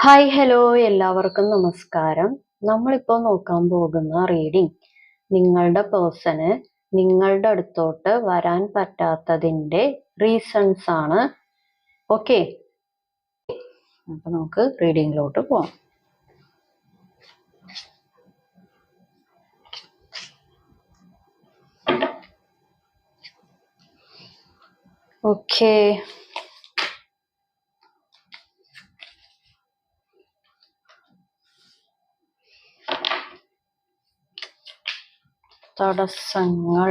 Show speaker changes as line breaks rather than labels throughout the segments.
Hi hello എല്ലാവർക്കും നമസ്കാരം. നമ്മളിപ്പോൾ നോക്കാൻ പോകുന്ന റീഡിംഗ് നിങ്ങളുടെ പേഴ്സണ് നിങ്ങളുടെ അടുത്തോട്ട് വരാൻ പറ്റാത്തതിൻ്റെ റീസൺസ് ആണ്. ഓക്കെ, അപ്പൊ നമുക്ക് റീഡിങ്ങിലോട്ട് പോവാം. ഓക്കെ, തടസ്സങ്ങൾ.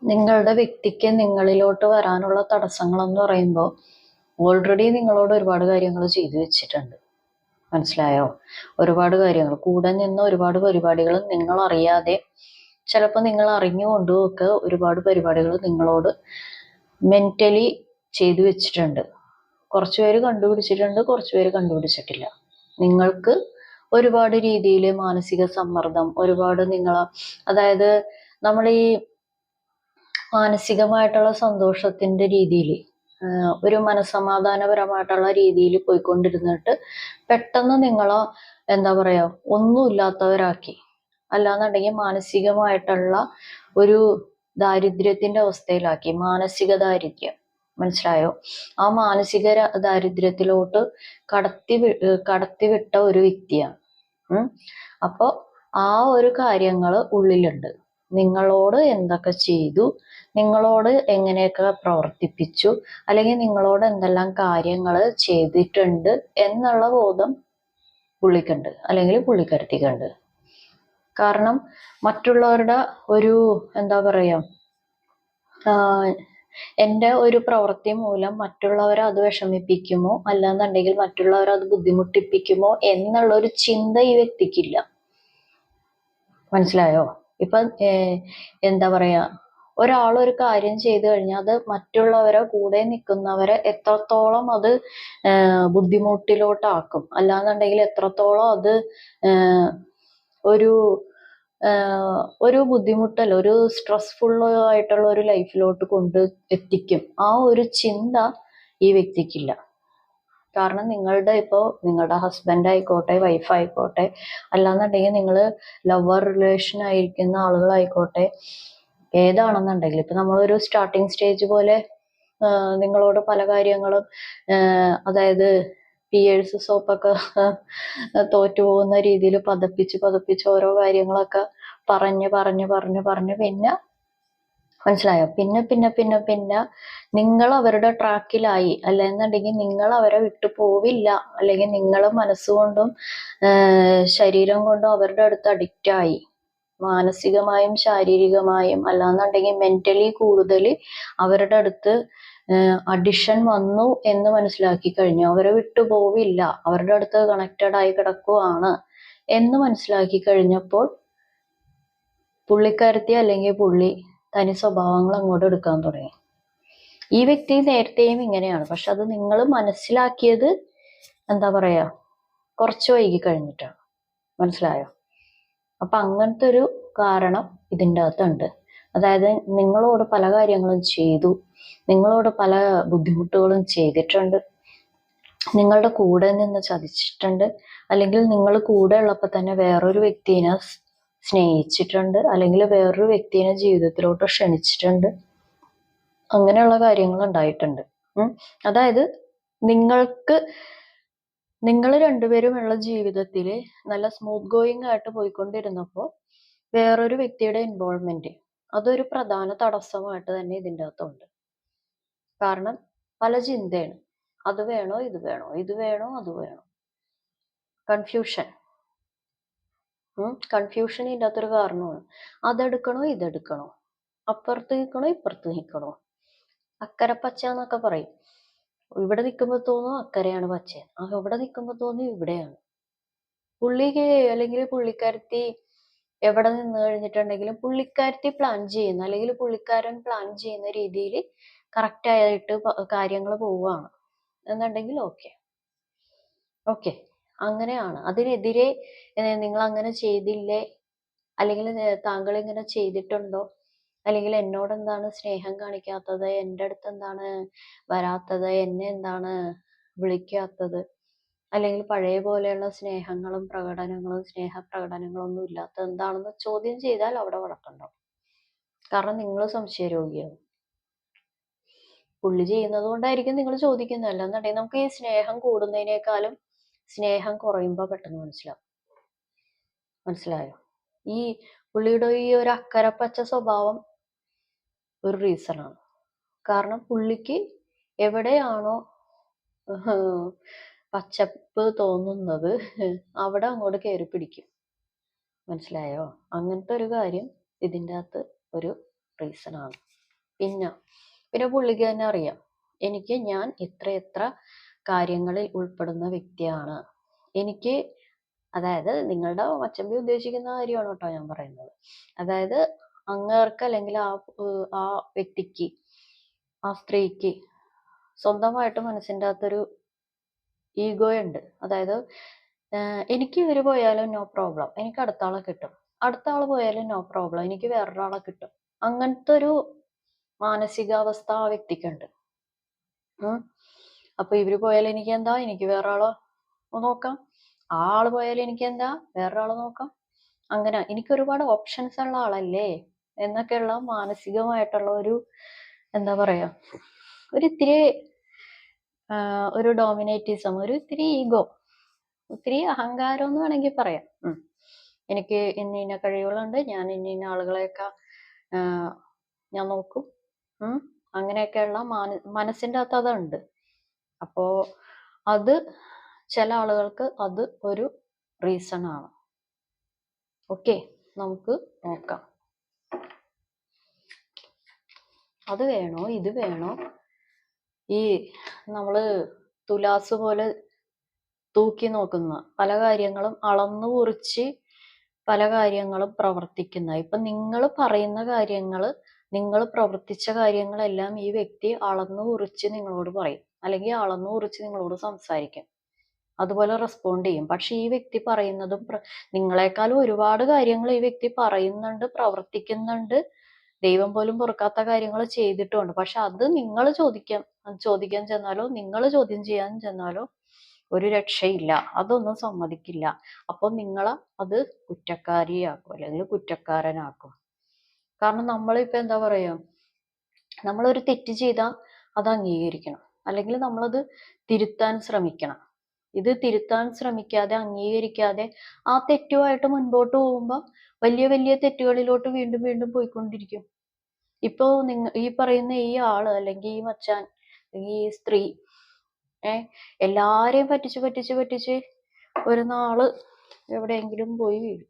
നിങ്ങളുടെ വ്യക്തിക്ക് നിങ്ങളിലോട്ട് വരാനുള്ള തടസ്സങ്ങൾ എന്ന് പറയുമ്പോൾ ഓൾറെഡി നിങ്ങളോട് ഒരുപാട് കാര്യങ്ങൾ ചെയ്തു വെച്ചിട്ടുണ്ട്. മനസ്സിലായോ? ഒരുപാട് കാര്യങ്ങൾ കൂടെ നിന്ന് ഒരുപാട് പരിപാടികൾ നിങ്ങൾ അറിയാതെ, ചിലപ്പോൾ നിങ്ങൾ അറിഞ്ഞുകൊണ്ടും ഒക്കെ ഒരുപാട് പരിപാടികൾ നിങ്ങളോട് മെന്റലി ചെയ്തു വെച്ചിട്ടുണ്ട്. കുറച്ച് പേര് കണ്ടുപിടിച്ചിട്ടുണ്ട്, കുറച്ച് പേര് കണ്ടുപിടിച്ചിട്ടില്ല. നിങ്ങൾക്ക് ഒരുപാട് രീതിയിൽ മാനസിക സമ്മർദ്ദം, ഒരുപാട് അതായത് നമ്മൾ ഈ മാനസികമായിട്ടുള്ള സന്തോഷത്തിന്റെ രീതിയിൽ, ഒരു മനസ്സമാധാനപരമായിട്ടുള്ള രീതിയിൽ പോയിക്കൊണ്ടിരുന്നിട്ട് പെട്ടെന്ന് നിങ്ങളെ എന്താ പറയാ ഒന്നുമില്ലാത്തവരാക്കി, അല്ലാന്നുണ്ടെങ്കിൽ മാനസികമായിട്ടുള്ള ഒരു ദാരിദ്ര്യത്തിന്റെ അവസ്ഥയിലാക്കി. മാനസിക ദാരിദ്ര്യം, മനസ്സിലായോ? ആ മാനസിക ദാരിദ്ര്യത്തിലോട്ട് കടത്തിവിട്ട ഒരു വ്യക്തിയാണ്. അപ്പോൾ ആ ഒരു കാര്യങ്ങൾ ഉള്ളിലുണ്ട്. നിങ്ങളോട് എന്തൊക്കെ ചെയ്തു, നിങ്ങളോട് എങ്ങനെയൊക്കെ പ്രവർത്തിപ്പിച്ചു, അല്ലെങ്കിൽ നിങ്ങളോട് എന്തെല്ലാം കാര്യങ്ങൾ ചെയ്തിട്ടുണ്ട് എന്നുള്ള ബോധം പുള്ളിക്കുണ്ട്, അല്ലെങ്കിൽ പുള്ളിക്കരുത്തിക്കുണ്ട്. കാരണം മറ്റുള്ളവരുടെ ഒരു എന്താ പറയാ എൻ്റെ ഒരു പ്രവൃത്തി മൂലം മറ്റുള്ളവരെ അത് വിഷമിപ്പിക്കുമോ, അല്ലാന്നുണ്ടെങ്കിൽ മറ്റുള്ളവരെ അത് ബുദ്ധിമുട്ടിപ്പിക്കുമോ എന്നുള്ള ഒരു ചിന്ത ഈ വ്യക്തിക്കില്ല. മനസ്സിലായോ? ഇപ്പൊ എന്താ പറയാ, ഒരാളൊരു കാര്യം ചെയ്തു കഴിഞ്ഞാൽ അത് മറ്റുള്ളവരെ കൂടെ നിൽക്കുന്നവരെ എത്രത്തോളം അത് ബുദ്ധിമുട്ടിലോട്ടാക്കും, അല്ലാന്നുണ്ടെങ്കിൽ എത്രത്തോളം അത് ഒരു ബുദ്ധിമുട്ടല്ല, ഒരു സ്ട്രെസ്ഫുൾ ആയിട്ടുള്ള ഒരു ലൈഫിലോട്ട് കൊണ്ട് എത്തിക്കും. ആ ഒരു ചിന്ത ഈ വ്യക്തിക്കില്ല. കാരണം നിങ്ങളുടെ ഹസ്ബൻഡ് ആയിക്കോട്ടെ, വൈഫ് ആയിക്കോട്ടെ, അല്ലാന്നുണ്ടെങ്കിൽ നിങ്ങൾ ലവർ റിലേഷൻ ആയിരിക്കുന്ന ആളുകളായിക്കോട്ടെ, ഏതാണെന്നുണ്ടെങ്കിൽ ഇപ്പൊ നമ്മളൊരു സ്റ്റാർട്ടിങ് സ്റ്റേജ് പോലെ നിങ്ങളോട് പല കാര്യങ്ങളും, അതായത് പിയേഴ്സ് സോപ്പൊക്കെ തോറ്റുപോകുന്ന രീതിയിൽ പതപ്പിച്ച് ഓരോ കാര്യങ്ങളൊക്കെ പറഞ്ഞ് പിന്നെ മനസ്സിലായോ? പിന്നെ നിങ്ങൾ അവരുടെ ട്രാക്കിലായി, അല്ലെന്നുണ്ടെങ്കിൽ നിങ്ങൾ അവരെ വിട്ടു പോവില്ല, അല്ലെങ്കിൽ നിങ്ങൾ മനസ്സുകൊണ്ടും ശരീരം കൊണ്ടും അവരുടെ അടുത്ത് അഡിക്റ്റായി, മാനസികമായും ശാരീരികമായും, അല്ലാന്നുണ്ടെങ്കിൽ മെന്റലി കൂടുതൽ അവരുടെ അടുത്ത് അഡിഷൻ വന്നു എന്ന് മനസ്സിലാക്കി കഴിഞ്ഞു. അവരെ വിട്ടു പോവില്ല, അവരുടെ അടുത്ത് കണക്റ്റഡ് ആയി കിടക്കുവാണ് എന്ന് മനസ്സിലാക്കി കഴിഞ്ഞപ്പോൾ പുള്ളിക്കാരത്തി അല്ലെങ്കിൽ പുള്ളി തനി സ്വഭാവങ്ങൾ അങ്ങോട്ട് എടുക്കാൻ തുടങ്ങി. ഈ വ്യക്തി നേരത്തെയും ഇങ്ങനെയാണ്, പക്ഷെ അത് നിങ്ങൾ മനസ്സിലാക്കിയത് എന്താ പറയാ കുറച്ച് വൈകി കഴിഞ്ഞിട്ടാണ്. മനസ്സിലായോ? അപ്പൊ അങ്ങനത്തെ ഒരു കാരണം ഇതിൻ്റെ അകത്തുണ്ട്. അതായത് നിങ്ങളോട് പല കാര്യങ്ങളും ചെയ്തു, നിങ്ങളോട് പല ബുദ്ധിമുട്ടുകളും ചെയ്തിട്ടുണ്ട്, നിങ്ങളുടെ കൂടെ നിന്ന് ചതിച്ചിട്ടുണ്ട്, അല്ലെങ്കിൽ നിങ്ങൾ കൂടെ ഉള്ളപ്പോൾ തന്നെ വേറൊരു വ്യക്തിനെ സ്നേഹിച്ചിട്ടുണ്ട്, അല്ലെങ്കിൽ വേറൊരു വ്യക്തിനെ ജീവിതത്തിലോട്ട് ക്ഷണിച്ചിട്ടുണ്ട്. അങ്ങനെയുള്ള കാര്യങ്ങൾ ഉണ്ടായിട്ടുണ്ട്. അതായത് നിങ്ങൾ രണ്ടുപേരുമുള്ള ജീവിതത്തിൽ നല്ല സ്മൂത്ത് ഗോയിങ് ആയിട്ട് പോയിക്കൊണ്ടിരുന്നപ്പോൾ വേറൊരു വ്യക്തിയുടെ ഇൻവോൾവ്മെന്റ് അതൊരു പ്രധാന തടസ്സമായിട്ട് തന്നെ ഇതിൻ്റെ അകത്തുണ്ട്. കാരണം പല ചിന്തയാണ്. അത് വേണോ ഇത് വേണോ, ഇത് വേണോ അത് വേണോ, കൺഫ്യൂഷൻ. കൺഫ്യൂഷൻ ഇല്ലാത്തൊരു കാരണമാണ്. അതെടുക്കണോ ഇതെടുക്കണോ, അപ്പുറത്ത് നിൽക്കണോ ഇപ്പുറത്ത് നിൽക്കണോ, അക്കരെ പച്ച എന്നൊക്കെ പറയും. ഇവിടെ നിൽക്കുമ്പോൾ തോന്നും അക്കരെയാണ് പച്ച, അവിടെ നിൽക്കുമ്പോൾ തോന്നും ഇവിടെയാണ്. പുള്ളിക്ക് അല്ലെങ്കിൽ പുള്ളിക്കാരത്തി എവിടെ നിന്ന് കഴിഞ്ഞിട്ടുണ്ടെങ്കിലും പുള്ളിക്കാരത്തി പ്ലാൻ ചെയ്യുന്ന അല്ലെങ്കിൽ പുള്ളിക്കാരൻ പ്ലാൻ ചെയ്യുന്ന രീതിയിൽ കറക്റ്റ് ആയിട്ട് കാര്യങ്ങൾ പോവുകയാണ് എന്നുണ്ടെങ്കിൽ ഓക്കെ. ഓക്കെ, അങ്ങനെയാണ്. അതിനെതിരെ നിങ്ങൾ അങ്ങനെ ചെയ്തില്ലേ, അല്ലെങ്കിൽ താങ്കൾ ഇങ്ങനെ ചെയ്തിട്ടുണ്ടോ, അല്ലെങ്കിൽ എന്നോട് എന്താണ് സ്നേഹം കാണിക്കാത്തത്, എൻ്റെ അടുത്ത് എന്താണ് വരാത്തത്, എന്നെ എന്താണ് വിളിക്കാത്തത്, അല്ലെങ്കിൽ പഴയ പോലെയുള്ള സ്നേഹങ്ങളും പ്രകടനങ്ങളും സ്നേഹപ്രകടനങ്ങളും ഒന്നും ഇല്ലാത്തത് എന്താണെന്ന് ചോദ്യം ചെയ്താൽ അവിടെ വഴക്കുണ്ടാവും. കാരണം നിങ്ങൾ സംശയരോഗിയാവും. പുള്ളി ചെയ്യുന്നത് കൊണ്ടായിരിക്കും നിങ്ങൾ ചോദിക്കുന്നത്. അല്ലെന്നുണ്ടെങ്കിൽ നമുക്ക് ഈ സ്നേഹം കൂടുന്നതിനേക്കാളും സ്നേഹം കുറയുമ്പോൾ പെട്ടെന്ന് മനസ്സിലായോ? ഈ പുള്ളിയുടെ ഈ ഒരു അക്കരപ്പച്ച സ്വഭാവം ഒരു റീസണാണ്. കാരണം പുള്ളിക്ക് എവിടെയാണോ പച്ചപ്പ് തോന്നുന്നത് അവിടെ അങ്ങോട്ട് കയറി പിടിക്കും. മനസ്സിലായോ? അങ്ങനത്തെ ഒരു കാര്യം ഇതിൻ്റെ അകത്ത് ഒരു റീസണാണ്. പിന്നെ പുള്ളിക്ക് തന്നെ അറിയാം, ഞാൻ എത്ര കാര്യങ്ങളിൽ ഉൾപ്പെടുന്ന വ്യക്തിയാണ്. എനിക്ക്, അതായത് നിങ്ങളുടെ മച്ചമ്പി ഉദ്ദേശിക്കുന്ന കാര്യമാണ് കേട്ടോ ഞാൻ പറയുന്നത്. അതായത് അങ്ങേർക്ക് അല്ലെങ്കിൽ ആ വ്യക്തിക്ക്, ആ സ്ത്രീക്ക് സ്വന്തമായിട്ട് മനസ്സിൻ്റെ അകത്തൊരു ഈഗോ ഉണ്ട്. അതായത് എനിക്ക് ഇവര് പോയാലും നോ പ്രോബ്ലം, എനിക്ക് അടുത്ത ആളെ കിട്ടും, അടുത്ത ആൾ പോയാലും നോ പ്രോബ്ലം, എനിക്ക് വേറൊരാളെ കിട്ടും. അങ്ങനത്തെ ഒരു മാനസികാവസ്ഥ ആ വ്യക്തിക്കുണ്ട്. അപ്പൊ ഇവര് പോയാൽ എനിക്ക് എന്താ, എനിക്ക് വേറൊരാളെ നോക്കാം, ആ ആള് പോയാൽ എനിക്ക് എന്താ, വേറൊരാളെ നോക്കാം. അങ്ങനെ എനിക്ക് ഒരുപാട് ഓപ്ഷൻസ് ഉള്ള ആളല്ലേ എന്നൊക്കെയുള്ള മാനസികമായിട്ടുള്ള ഒരു എന്താ പറയാ, ഒരു ഇത്തിരി ഒരു ഡോമിനേറ്റിസം, ഒരു ഇത്തിരി ഈഗോ, ഒത്തിരി അഹങ്കാരം എന്ന് വേണമെങ്കിൽ പറയാം. എനിക്ക് ഇന്ന കഴിവുകളുണ്ട്, ഞാൻ ഇന്ന ആളുകളെയൊക്കെ ഞാൻ നോക്കും, അങ്ങനെയൊക്കെയുള്ള മനസ്സിൻ്റെ അകത്ത് അതുണ്ട്. അപ്പോ അത് ചില ആളുകൾക്ക് അത് ഒരു റീസൺ ആണ്. ഓക്കെ, നമുക്ക് നോക്കാം. അത് വേണോ ഇത് വേണോ, ഈ നമ്മള് തുലാസ് പോലെ തൂക്കി നോക്കുന്ന പല കാര്യങ്ങളും, അളന്നു കുറിച്ച് പല കാര്യങ്ങളും പ്രവർത്തിക്കുന്ന, ഇപ്പൊ നിങ്ങൾ പറയുന്ന കാര്യങ്ങൾ, നിങ്ങൾ പ്രവർത്തിച്ച കാര്യങ്ങളെല്ലാം ഈ വ്യക്തി അളന്നു കുറിച്ച് നിങ്ങളോട് പറയും, അല്ലെങ്കിൽ അളന്നു കുറിച്ച് നിങ്ങളോട് സംസാരിക്കും, അതുപോലെ റെസ്പോണ്ട് ചെയ്യും. പക്ഷെ ഈ വ്യക്തി പറയുന്നതും നിങ്ങളെക്കാളും ഒരുപാട് കാര്യങ്ങൾ ഈ വ്യക്തി പറയുന്നുണ്ട്, പ്രവർത്തിക്കുന്നുണ്ട്, ദൈവം പോലും പൊറുക്കാത്ത കാര്യങ്ങൾ ചെയ്തിട്ടുമുണ്ട്. പക്ഷെ അത് നിങ്ങൾ ചോദിക്കാൻ ചെന്നാലോ, നിങ്ങൾ ചോദ്യം ചെയ്യാൻ ചെന്നാലോ ഒരു രക്ഷയില്ല, അതൊന്നും സമ്മതിക്കില്ല. അപ്പൊ നിങ്ങളെ അത് കുറ്റക്കാരിയാക്കും അല്ലെങ്കിൽ കുറ്റക്കാരനാക്കും. കാരണം നമ്മളിപ്പോ എന്താ പറയാ, നമ്മളൊരു തെറ്റ് ചെയ്താൽ അത് അംഗീകരിക്കണം, അല്ലെങ്കിൽ നമ്മളത് തിരുത്താൻ ശ്രമിക്കണം. ഇത് തിരുത്താൻ ശ്രമിക്കാതെ, അംഗീകരിക്കാതെ ആ തെറ്റുമായിട്ട് മുൻപോട്ട് പോകുമ്പോൾ വലിയ വലിയ തെറ്റുകളിലോട്ട് വീണ്ടും വീണ്ടും പോയിക്കൊണ്ടിരിക്കും. ഇപ്പോ ഈ പറയുന്ന ഈ ആള് അല്ലെങ്കിൽ ഈ മച്ചാൻ, ഈ സ്ത്രീ എല്ലാരെയും പറ്റിച്ച് ഒരു നാള് എവിടെയെങ്കിലും പോയി വീഴും.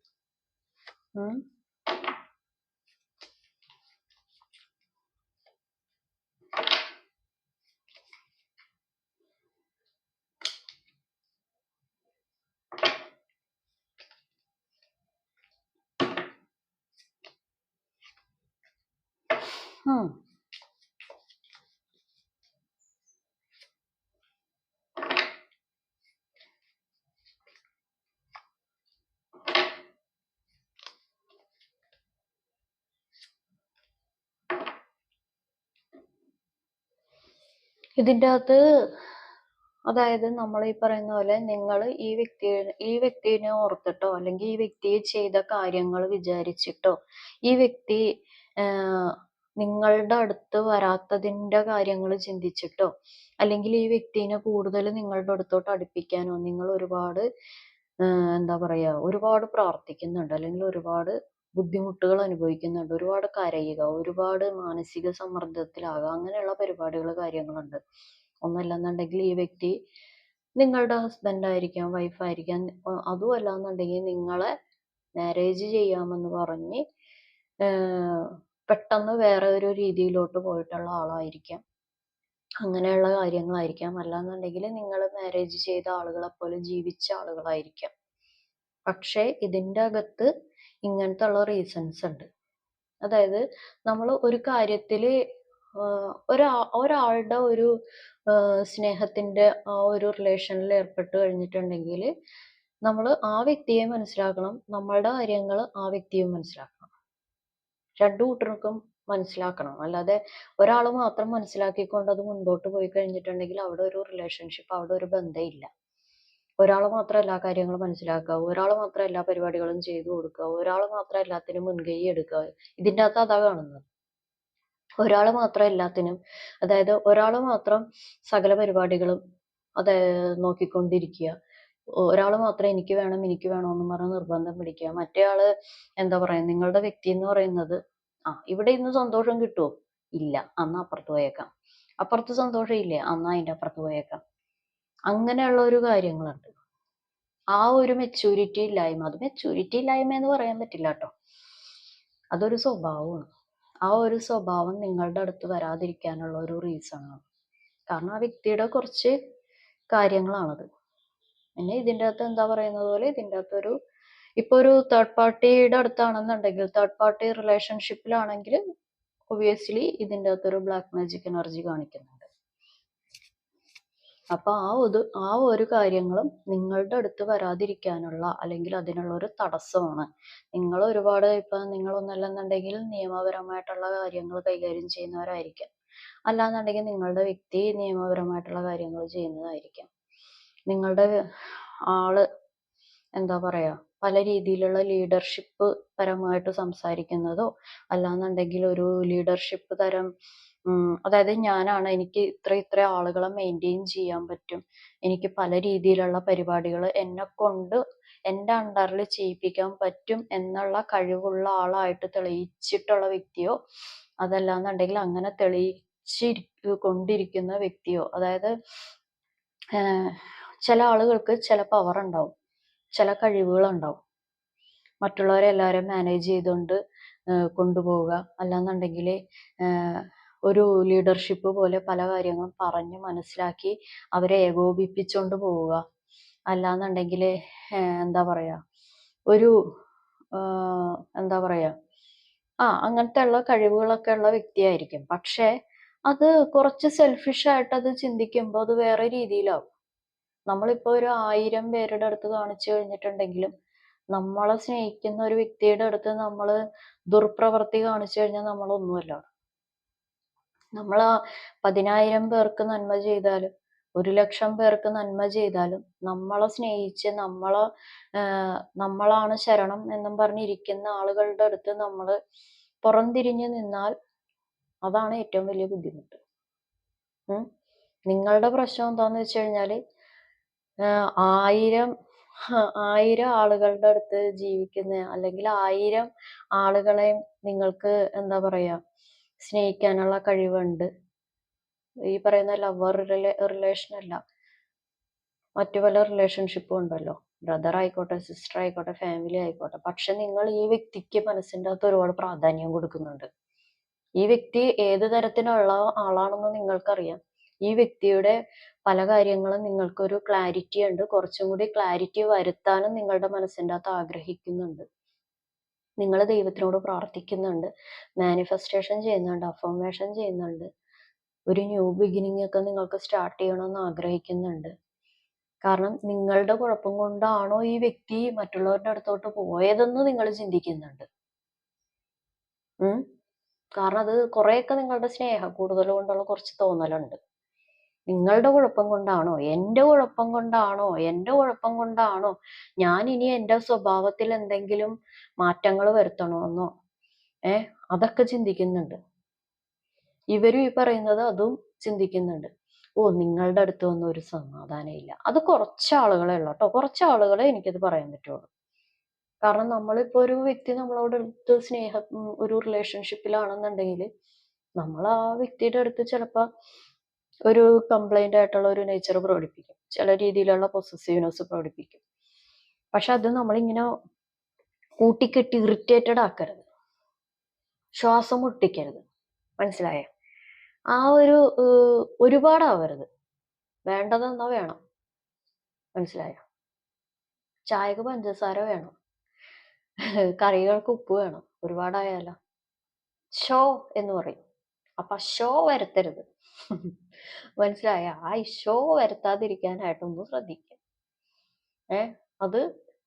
ഇതിൻ്റെ അകത്ത് അതായത് നമ്മൾ ഈ പറയുന്ന പോലെ നിങ്ങൾ ഈ വ്യക്തിനെ ഓർത്തിട്ടോ, അല്ലെങ്കിൽ ഈ വ്യക്തി ചെയ്ത കാര്യങ്ങൾ വിചാരിച്ചിട്ടോ, ഈ വ്യക്തി നിങ്ങളുടെ അടുത്ത് വരാത്തതിൻ്റെ കാര്യങ്ങൾ ചിന്തിച്ചിട്ടോ, അല്ലെങ്കിൽ ഈ വ്യക്തിനെ കൂടുതൽ നിങ്ങളുടെ അടുത്തോട്ട് അടുപ്പിക്കാനോ നിങ്ങൾ ഒരുപാട് എന്താ പറയാ, ഒരുപാട് പ്രാർത്ഥിക്കുന്നുണ്ട്, അല്ലെങ്കിൽ ഒരുപാട് ബുദ്ധിമുട്ടുകൾ അനുഭവിക്കുന്നുണ്ട്, ഒരുപാട് കരയുക, ഒരുപാട് മാനസിക സമ്മർദ്ദത്തിലാകുക, അങ്ങനെയുള്ള പരിപാടികൾ കാര്യങ്ങളുണ്ട്. ഒന്നല്ലെന്നുണ്ടെങ്കിൽ ഈ വ്യക്തി നിങ്ങളുടെ ഹസ്ബൻഡ് ആയിരിക്കാം, വൈഫായിരിക്കാം. അതും അല്ലാന്നുണ്ടെങ്കിൽ നിങ്ങളെ മാരേജ് ചെയ്യാമെന്ന് പറഞ്ഞ് പെട്ടെന്ന് വേറെ ഒരു രീതിയിലോട്ട് പോയിട്ടുള്ള ആളായിരിക്കാം. അങ്ങനെയുള്ള കാര്യങ്ങളായിരിക്കാം. അല്ലാന്നുണ്ടെങ്കിൽ നിങ്ങൾ മാരേജ് ചെയ്ത ആളുകളെ പോലെ ജീവിച്ച ആളുകളായിരിക്കാം. പക്ഷേ ഇതിൻ്റെ അകത്ത് ഇങ്ങനത്തെ ഉള്ള റീസൺസ് ഉണ്ട്. അതായത് നമ്മൾ ഒരു കാര്യത്തിൽ ഒരാളുടെ ഒരു സ്നേഹത്തിന്റെ ആ ഒരു റിലേഷനിൽ ഏർപ്പെട്ട് കഴിഞ്ഞിട്ടുണ്ടെങ്കിൽ നമ്മൾ ആ വ്യക്തിയെ മനസ്സിലാക്കണം, നമ്മളുടെ കാര്യങ്ങൾ ആ വ്യക്തിയും മനസ്സിലാക്കണം. രണ്ടു കൂട്ടർക്കും മനസ്സിലാക്കണം. അല്ലാതെ ഒരാൾ മാത്രം മനസ്സിലാക്കിക്കൊണ്ട് അത് മുൻപോട്ട് പോയി കഴിഞ്ഞിട്ടുണ്ടെങ്കിൽ അവിടെ ഒരു റിലേഷൻഷിപ്പ്, അവിടെ ഒരു ബന്ധമില്ല. ഒരാൾ മാത്രം എല്ലാ കാര്യങ്ങളും മനസ്സിലാക്കുക, ഒരാൾ മാത്രം എല്ലാ പരിപാടികളും ചെയ്തു കൊടുക്കുക, ഒരാൾ മാത്രം എല്ലാത്തിനും മുൻകൈ എടുക്കുക. ഇതിൻ്റെ അകത്ത് അതാ കാണുന്നത്. ഒരാൾ മാത്രം എല്ലാത്തിനും, അതായത് ഒരാൾ മാത്രം സകല പരിപാടികളും നോക്കിക്കൊണ്ടിരിക്കുക. ഒരാൾ മാത്രം എനിക്ക് വേണം എന്ന് പറഞ്ഞ് നിർബന്ധം പിടിക്കുക. മറ്റേ ആള് എന്താ പറയാ, നിങ്ങളുടെ വ്യക്തി എന്ന് പറയുന്നത് ഇവിടെ ഇന്ന് സന്തോഷം കിട്ടുമോ? ഇല്ല, അന്ന് അപ്പുറത്ത് പോയേക്കാം. അപ്പുറത്ത് സന്തോഷം ഇല്ലേ? അന്ന് അതിൻ്റെ അപ്പുറത്ത് പോയേക്കാം. അങ്ങനെയുള്ള ഒരു കാര്യങ്ങളുണ്ട്. ആ ഒരു മെച്യൂരിറ്റി ഇല്ലായ്മ, അത് മെച്യൂരിറ്റി ഇല്ലായ്മ എന്ന് പറയാൻ പറ്റില്ല കേട്ടോ, അതൊരു സ്വഭാവമാണ്. ആ ഒരു സ്വഭാവം നിങ്ങളുടെ അടുത്ത് വരാതിരിക്കാനുള്ള ഒരു റീസണാണ്. കാരണം ആ വ്യക്തിയുടെ കുറച്ച് കാര്യങ്ങളാണത്. പിന്നെ ഇതിൻ്റെ അകത്ത് എന്താ പറയുന്നത് പോലെ ഇതിൻ്റെ അകത്തൊരു ഇപ്പൊ ഒരു തേർഡ് പാർട്ടിയുടെ അടുത്താണെന്നുണ്ടെങ്കിൽ, തേർഡ് പാർട്ടി റിലേഷൻഷിപ്പിലാണെങ്കിൽ ഒബിയസ്ലി ഇതിൻ്റെ അകത്തൊരു ബ്ലാക്ക് മാജിക് എനർജി കാണിക്കുന്നുണ്ട്. അപ്പൊ ആ ഒരു കാര്യങ്ങളും നിങ്ങളുടെ അടുത്ത് വരാതിരിക്കാനുള്ള അല്ലെങ്കിൽ അതിനുള്ള ഒരു തടസ്സമാണ്. നിങ്ങൾ ഒരുപാട് നിങ്ങളൊന്നല്ലെന്നുണ്ടെങ്കിൽ നിയമപരമായിട്ടുള്ള കാര്യങ്ങൾ കൈകാര്യം ചെയ്യുന്നവരായിരിക്കാം. അല്ലാന്നുണ്ടെങ്കിൽ നിങ്ങളുടെ വ്യക്തി നിയമപരമായിട്ടുള്ള കാര്യങ്ങൾ ചെയ്യുന്നതായിരിക്കാം. നിങ്ങളുടെ ആള് എന്താ പറയാ, പല രീതിയിലുള്ള ലീഡർഷിപ്പ് പരമായിട്ട് സംസാരിക്കുന്നതോ അല്ലാന്നുണ്ടെങ്കിൽ ഒരു ലീഡർഷിപ്പ് തരം അതായത് എനിക്ക് ഇത്ര ആളുകളെ മെയിൻറ്റെയിൻ ചെയ്യാൻ പറ്റും, എനിക്ക് പല രീതിയിലുള്ള പരിപാടികൾ എന്നെ കൊണ്ട് എൻ്റെ അണ്ടറിൽ ചെയ്യിപ്പിക്കാൻ പറ്റും എന്നുള്ള കഴിവുള്ള ആളായിട്ട് തെളിയിച്ചിട്ടുള്ള വ്യക്തിയോ അതല്ലാന്നുണ്ടെങ്കിൽ അങ്ങനെ കൊണ്ടിരിക്കുന്ന വ്യക്തിയോ, അതായത് ചില ആളുകൾക്ക് ചില പവർ ഉണ്ടാവും, ചില കഴിവുകളുണ്ടാവും. മറ്റുള്ളവരെ എല്ലാവരും മാനേജ് ചെയ്തുകൊണ്ട് കൊണ്ടുപോവുക, അല്ലാന്നുണ്ടെങ്കിൽ ഒരു ലീഡർഷിപ്പ് പോലെ പല കാര്യങ്ങളും പറഞ്ഞ് മനസ്സിലാക്കി അവരെ ഏകോപിപ്പിച്ചുകൊണ്ട് പോവുക, അല്ലാന്നുണ്ടെങ്കിൽ എന്താ പറയാ, ഒരു എന്താ പറയാ അങ്ങനത്തെ ഉള്ള കഴിവുകളൊക്കെ ഉള്ള വ്യക്തിയായിരിക്കും. പക്ഷെ അത് കുറച്ച് സെൽഫിഷ് ആയിട്ട് അത് ചിന്തിക്കുമ്പോൾ അത് വേറെ രീതിയിലാവും. നമ്മളിപ്പോ ഒരു 1000 പേരുടെ അടുത്ത് കാണിച്ചു കഴിഞ്ഞിട്ടുണ്ടെങ്കിലും നമ്മളെ സ്നേഹിക്കുന്ന ഒരു വ്യക്തിയുടെ അടുത്ത് നമ്മൾ ദുർപ്രവൃത്തി കാണിച്ചു കഴിഞ്ഞാൽ നമ്മളൊന്നുമല്ല. നമ്മൾ 10,000 പേർക്ക് നന്മ ചെയ്താലും 1,00,000 പേർക്ക് നന്മ ചെയ്താലും നമ്മളെ സ്നേഹിച്ച് നമ്മളാണ് ശരണം എന്നും പറഞ്ഞിരിക്കുന്ന ആളുകളുടെ അടുത്ത് നമ്മൾ പുറംതിരിഞ്ഞു നിന്നാൽ അതാണ് ഏറ്റവും വലിയ ബുദ്ധിമുട്ട്. നിങ്ങളുടെ പ്രശ്നം എന്താന്ന് വെച്ച് കഴിഞ്ഞാല് 1000 ആളുകളുടെ അടുത്ത് ജീവിക്കുന്ന അല്ലെങ്കിൽ 1000 ആളുകളെ നിങ്ങൾക്ക് എന്താ പറയാ സ്നേഹിക്കാനുള്ള കഴിവുണ്ട്. ഈ പറയുന്ന ലവർ റിലേഷൻ അല്ല, മറ്റു പല റിലേഷൻഷിപ്പും ഉണ്ടല്ലോ, ബ്രദർ ആയിക്കോട്ടെ, സിസ്റ്റർ ആയിക്കോട്ടെ, ഫാമിലി ആയിക്കോട്ടെ. പക്ഷെ നിങ്ങൾ ഈ വ്യക്തിക്ക് മനസ്സിൻ്റെ അകത്ത് ഒരുപാട് പ്രാധാന്യം കൊടുക്കുന്നുണ്ട്. ഈ വ്യക്തി ഏത് തരത്തിലുള്ള ആളാണെന്ന് നിങ്ങൾക്കറിയാം. ഈ വ്യക്തിയുടെ പല കാര്യങ്ങളും നിങ്ങൾക്കൊരു ക്ലാരിറ്റി ഉണ്ട്. കുറച്ചും കൂടി ക്ലാരിറ്റി വരുത്താനും നിങ്ങളുടെ മനസ്സിൻ്റെ അകത്ത് ആഗ്രഹിക്കുന്നുണ്ട്. നിങ്ങൾ ദൈവത്തിനോട് പ്രാർത്ഥിക്കുന്നുണ്ട്, മാനിഫെസ്റ്റേഷൻ ചെയ്യുന്നുണ്ട്, അഫർമേഷൻ ചെയ്യുന്നുണ്ട്, ഒരു ന്യൂ ബിഗിനിങ് ഒക്കെ നിങ്ങൾക്ക് സ്റ്റാർട്ട് ചെയ്യണമെന്ന് ആഗ്രഹിക്കുന്നുണ്ട്. കാരണം നിങ്ങളുടെ കുഴപ്പം കൊണ്ടാണോ ഈ വ്യക്തി മറ്റുള്ളവരുടെ അടുത്തോട്ട് പോയതെന്ന് നിങ്ങൾ ചിന്തിക്കുന്നുണ്ട്. കാരണം അത് കുറെയൊക്കെ നിങ്ങളുടെ സ്നേഹം കൂടുതൽ കൊണ്ടുള്ള കുറച്ച് തോന്നലുണ്ട്. നിങ്ങളുടെ കുഴപ്പം കൊണ്ടാണോ, എൻ്റെ കുഴപ്പം കൊണ്ടാണോ ഞാൻ ഇനി എൻ്റെ സ്വഭാവത്തിൽ എന്തെങ്കിലും മാറ്റങ്ങൾ വരുത്തണമെന്നോ അതൊക്കെ ചിന്തിക്കുന്നുണ്ട്. ഇവരും ഈ പറയുന്നത് അതും ചിന്തിക്കുന്നുണ്ട്. നിങ്ങളുടെ അടുത്ത് വന്ന ഒരു സമാധാനം ഇല്ല. അത് കുറച്ച് ആളുകളെ ഉള്ളൂ കേട്ടോ, കുറച്ച് ആളുകളെ എനിക്കത് പറയാൻ പറ്റുള്ളൂ. കാരണം നമ്മളിപ്പോ ഒരു വ്യക്തി നമ്മളോട് അടുത്ത് ഒരു റിലേഷൻഷിപ്പിലാണെന്നുണ്ടെങ്കിൽ നമ്മൾ ആ വ്യക്തിയുടെ അടുത്ത് ചിലപ്പോൾ ഒരു കംപ്ലൈന്റ് ആയിട്ടുള്ള ഒരു നേച്ചർ പ്രകടിപ്പിക്കും, ചില രീതിയിലുള്ള പൊസസീവ്നെസ് പ്രകടിപ്പിക്കും. പക്ഷെ അത് നമ്മളിങ്ങനെ കൂട്ടിക്കെട്ടി ഇറിറ്റേറ്റഡ് ആക്കരുത്, ശ്വാസം മുട്ടിക്കരുത്. മനസ്സിലായോ? ആ ഒരു ഒരുപാടാവരുത്, വേണ്ടതെന്നാ വേണം. മനസ്സിലായോ? ചായക്ക് പഞ്ചസാര വേണം, കറികൾക്ക് ഉപ്പ് വേണം. ഒരുപാടായാലോ ഷോ എന്ന് പറയും. അപ്പൊ ഷോ വരുത്തരുത്. മനസ്സിലായ? ആ ഷോ വരുത്താതിരിക്കാനായിട്ടൊന്ന് ശ്രദ്ധിക്കുക. അത്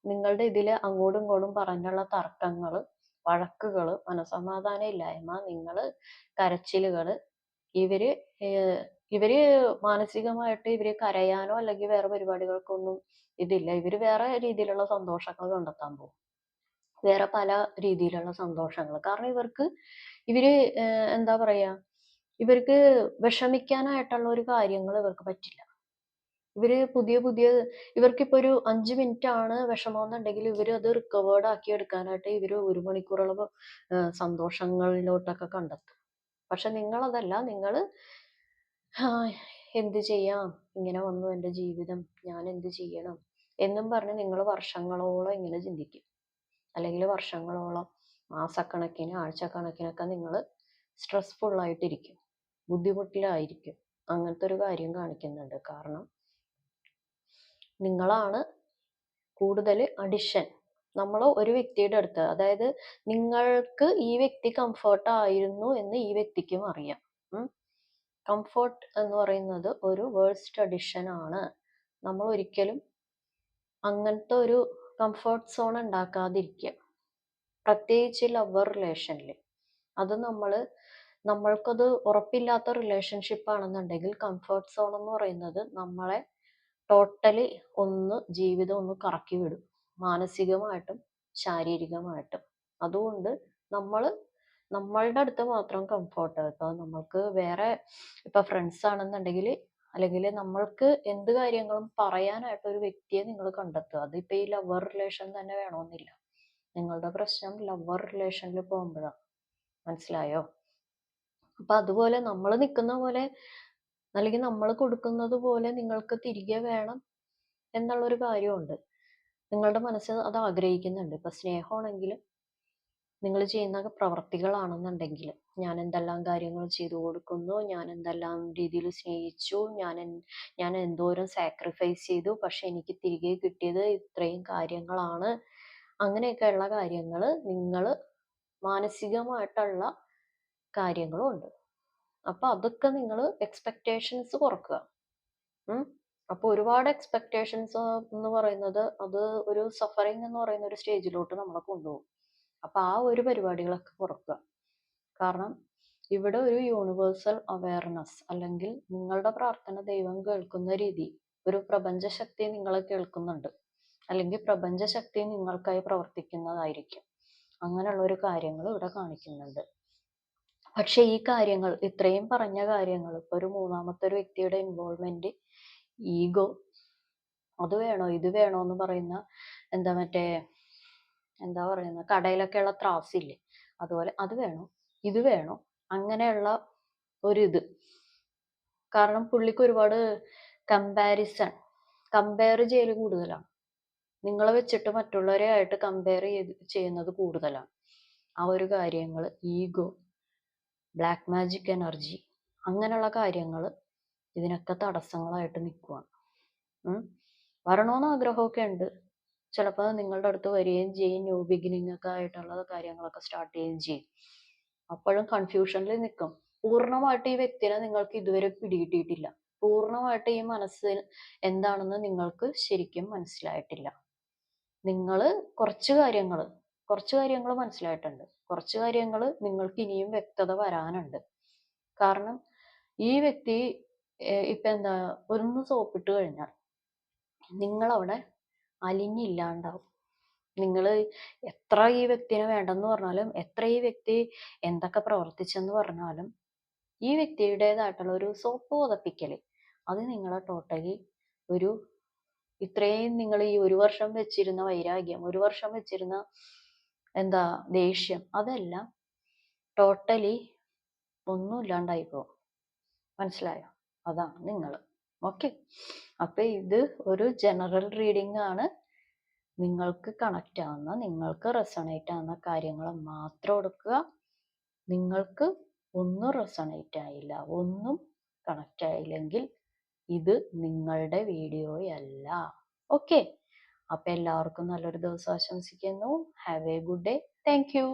നിങ്ങളുടെ ഇതില് അങ്ങോട്ടും ഇങ്ങോട്ടും പറഞ്ഞുള്ള തർക്കങ്ങള്, വഴക്കുകള്, മനസമാധാനം ഇല്ലായ്മ, നിങ്ങള് കരച്ചിലുകള്, ഇവര് ഇവര് മാനസികമായിട്ട് ഇവര് കരയാനോ അല്ലെങ്കിൽ വേറെ പരിപാടികൾക്കൊന്നും ഇതില്ല. ഇവര് വേറെ രീതിയിലുള്ള സന്തോഷങ്ങൾ കണ്ടെത്താൻ പോകും, വേറെ പല രീതിയിലുള്ള സന്തോഷങ്ങൾ. കാരണം ഇവര് എന്താ പറയാ, ഇവർക്ക് വിഷമിക്കാനായിട്ടുള്ള ഒരു കാര്യങ്ങൾ ഇവർക്ക് പറ്റില്ല. ഇവര് ഇവർക്കിപ്പോ ഒരു 5 മിനിറ്റ് ആണ് വിഷമം എന്നുണ്ടെങ്കിൽ ഇവര് അത് റിക്കവേർഡ് ആക്കി എടുക്കാനായിട്ട് ഇവര് 1 മണിക്കൂറോളം സന്തോഷങ്ങളിലോട്ടൊക്കെ കണ്ടെത്തും. പക്ഷെ നിങ്ങളതല്ല. നിങ്ങള് എന്ത് ചെയ്യാം, ഇങ്ങനെ വന്നു എൻ്റെ ജീവിതം, ഞാൻ എന്ത് ചെയ്യണം എന്നും പറഞ്ഞ് നിങ്ങൾ വർഷങ്ങളോളം ഇങ്ങനെ ചിന്തിക്കും. അല്ലെങ്കിൽ വർഷങ്ങളോളം, മാസക്കണക്കിന്, ആഴ്ചക്കണക്കിനൊക്കെ നിങ്ങൾ സ്ട്രെസ്ഫുൾ ആയിട്ടിരിക്കും, ബുദ്ധിമുട്ടിലായിരിക്കും. അങ്ങനത്തെ ഒരു കാര്യം കാണിക്കുന്നുണ്ട്. കാരണം നിങ്ങളാണ് കൂടുതൽ അഡിഷൻ. നമ്മൾ ഒരു വ്യക്തിയുടെ അടുത്ത്, അതായത് നിങ്ങൾക്ക് ഈ വ്യക്തി കംഫർട്ട് ആയിരുന്നു എന്ന് ഈ വ്യക്തിക്കും അറിയാം. കംഫർട്ട് എന്ന് പറയുന്നത് ഒരു വേഴ്സ്റ്റ് അഡിഷൻ ആണ്. നമ്മൾ ഒരിക്കലും അങ്ങനത്തെ ഒരു കംഫർട്ട് സോൺ ഉണ്ടാക്കാതിരിക്കുക, പ്രത്യേകിച്ച് ലവർ റിലേഷനിൽ. അത് നമ്മൾക്കത് ഉറപ്പില്ലാത്ത റിലേഷൻഷിപ്പ് ആണെന്നുണ്ടെങ്കിൽ കംഫർട്ട് സോൺ എന്ന് പറയുന്നത് നമ്മളെ ടോട്ടലി ജീവിതം ഒന്ന് കറക്കി വിടും, മാനസികമായിട്ടും ശാരീരികമായിട്ടും. അതുകൊണ്ട് നമ്മളുടെ അടുത്ത് മാത്രം കംഫർട്ട്. ഇപ്പൊ നമ്മൾക്ക് വേറെ, ഇപ്പൊ ഫ്രണ്ട്സ് ആണെന്നുണ്ടെങ്കിൽ, അല്ലെങ്കിൽ നമ്മൾക്ക് എന്ത് കാര്യങ്ങളും പറയാനായിട്ട് ഒരു വ്യക്തിയെ നിങ്ങൾ കണ്ടെത്തുക. അതിപ്പോ ഈ ലവർ റിലേഷൻ തന്നെ വേണമെന്നില്ല. നിങ്ങളുടെ പ്രശ്നം ലവർ റിലേഷനിൽ പോകുമ്പോഴാണ്. മനസ്സിലായോ? അപ്പൊ അതുപോലെ നമ്മൾ നിൽക്കുന്ന പോലെ, അല്ലെങ്കിൽ നമ്മൾ കൊടുക്കുന്നത് പോലെ നിങ്ങൾക്ക് തിരികെ വേണം എന്നുള്ളൊരു കാര്യമുണ്ട്. നിങ്ങളുടെ മനസ്സ് അത് ആഗ്രഹിക്കുന്നുണ്ട്. ഇപ്പൊ സ്നേഹമാണെങ്കിലും നിങ്ങൾ ചെയ്യുന്ന പ്രവർത്തികളാണെന്നുണ്ടെങ്കിൽ, ഞാൻ എന്തെല്ലാം കാര്യങ്ങൾ ചെയ്തു കൊടുക്കുന്നു, ഞാൻ എന്തെല്ലാം രീതിയിൽ സ്നേഹിച്ചു, ഞാൻ എന്തോരം സാക്രിഫൈസ് ചെയ്തു, പക്ഷെ എനിക്ക് തിരികെ കിട്ടിയത് ഇത്രയും കാര്യങ്ങളാണ്. അങ്ങനെയൊക്കെയുള്ള കാര്യങ്ങൾ, നിങ്ങൾ മാനസികമായിട്ടുള്ള കാര്യങ്ങളും ഉണ്ട്. അപ്പൊ അതൊക്കെ നിങ്ങൾ എക്സ്പെക്ടേഷൻസ് കുറക്കുക. അപ്പൊ ഒരുപാട് എക്സ്പെക്ടേഷൻസ് എന്ന് പറയുന്നത് അത് ഒരു സഫറിങ് എന്ന് പറയുന്ന ഒരു സ്റ്റേജിലോട്ട് നമ്മളെ കൊണ്ടുപോകും. അപ്പൊ ആ ഒരു പരിപാടികളൊക്കെ കുറക്കുക. കാരണം ഇവിടെ ഒരു യൂണിവേഴ്സൽ അവയർനെസ്, അല്ലെങ്കിൽ നിങ്ങളുടെ പ്രാർത്ഥന ദൈവം കേൾക്കുന്ന രീതി, ഒരു പ്രപഞ്ചശക്തി നിങ്ങളെ കേൾക്കുന്നുണ്ട്, അല്ലെങ്കിൽ പ്രപഞ്ചശക്തി നിങ്ങൾക്കായി പ്രവർത്തിക്കുന്നതായിരിക്കും. അങ്ങനെയുള്ള ഒരു കാര്യങ്ങൾ ഇവിടെ കാണിക്കുന്നുണ്ട്. പക്ഷെ ഈ കാര്യങ്ങൾ, ഇത്രയും പറഞ്ഞ കാര്യങ്ങൾ, ഇപ്പൊ ഒരു മൂന്നാമത്തെ ഒരു വ്യക്തിയുടെ ഇൻവോൾവ്മെന്റ്, ഈഗോ, അത് വേണോ ഇത് വേണോ എന്ന് പറയുന്ന, എന്താ പറയുന്ന കടയിലൊക്കെയുള്ള ത്രാസില്ലേ, അതുപോലെ അത് വേണോ ഇത് വേണോ അങ്ങനെയുള്ള ഒരിത്. കാരണം പുള്ളിക്ക് ഒരുപാട് കമ്പയർ ചെയ്യൽ കൂടുതലാണ്. നിങ്ങളെ വെച്ചിട്ട് മറ്റുള്ളവരെ ആയിട്ട് കമ്പയർ ചെയ്യുന്നത് കൂടുതലാണ്. ആ ഒരു കാര്യങ്ങൾ, ഈഗോ, ബ്ലാക്ക് മാജിക് എനർജി, അങ്ങനെയുള്ള കാര്യങ്ങൾ ഇതിനൊക്കെ തടസ്സങ്ങളായിട്ട് നിൽക്കുകയാണ്. വരണമെന്ന് ആഗ്രഹമൊക്കെ ഉണ്ട്. ചിലപ്പോൾ നിങ്ങളുടെ അടുത്ത് വരികയും ചെയ്യും, ന്യൂ ബിഗിനിങ് ഒക്കെ ആയിട്ടുള്ള കാര്യങ്ങളൊക്കെ സ്റ്റാർട്ട് ചെയ്യുകയും ചെയ്യും. അപ്പോഴും കൺഫ്യൂഷനിൽ നിൽക്കും. പൂർണ്ണമായിട്ട് ഈ വ്യക്തിനെ നിങ്ങൾക്ക് ഇതുവരെ പിടികിട്ടിയിട്ടില്ല. പൂർണ്ണമായിട്ട് ഈ മനസ്സ് എന്താണെന്ന് നിങ്ങൾക്ക് ശരിക്കും മനസ്സിലായിട്ടില്ല. നിങ്ങൾ കുറച്ച് കാര്യങ്ങൾ മനസ്സിലായിട്ടുണ്ട്, കുറച്ച് കാര്യങ്ങൾ നിങ്ങൾക്ക് ഇനിയും വ്യക്തത വരാനുണ്ട്. കാരണം ഈ വ്യക്തി ഇപ്പൊ ഒന്ന് സോപ്പിട്ട് കഴിഞ്ഞാൽ നിങ്ങളവിടെ അലിഞ്ഞില്ലാണ്ടാവും. നിങ്ങൾ എത്ര ഈ വ്യക്തിനെ വേണ്ടെന്ന് പറഞ്ഞാലും, എത്ര ഈ വ്യക്തി എന്തൊക്കെ പ്രവർത്തിച്ചെന്ന് പറഞ്ഞാലും, ഈ വ്യക്തിയുടേതായിട്ടുള്ള ഒരു സോപ്പ് പതപ്പിക്കല്, അത് നിങ്ങളെ ടോട്ടലി ഇത്രയും നിങ്ങൾ ഈ 1 വർഷം വെച്ചിരുന്ന വൈരാഗ്യം, 1 വർഷം വെച്ചിരുന്ന ദേഷ്യം, അതെല്ലാം ടോട്ടലി ഒന്നും ഇല്ലാണ്ടായി പോകും. മനസ്സിലായോ? അതാണ് നിങ്ങൾ. ഓക്കെ, അപ്പൊ ഇത് ഒരു ജനറൽ റീഡിംഗ് ആണ്. നിങ്ങൾക്ക് കണക്റ്റ് ആവുന്ന, നിങ്ങൾക്ക് റെസണേറ്റ് ആവുന്ന കാര്യങ്ങൾ മാത്രം എടുക്കുക. നിങ്ങൾക്ക് ഒന്നും റെസണേറ്റ് ആയില്ല, ഒന്നും കണക്റ്റ് ആയില്ലെങ്കിൽ ഇത് നിങ്ങളുടെ വീഡിയോയല്ല. ഓക്കെ, അപ്പൊ എല്ലാവർക്കും നല്ലൊരു ദിവസം ആശംസിക്കുന്നു. Have A good day. Thank you.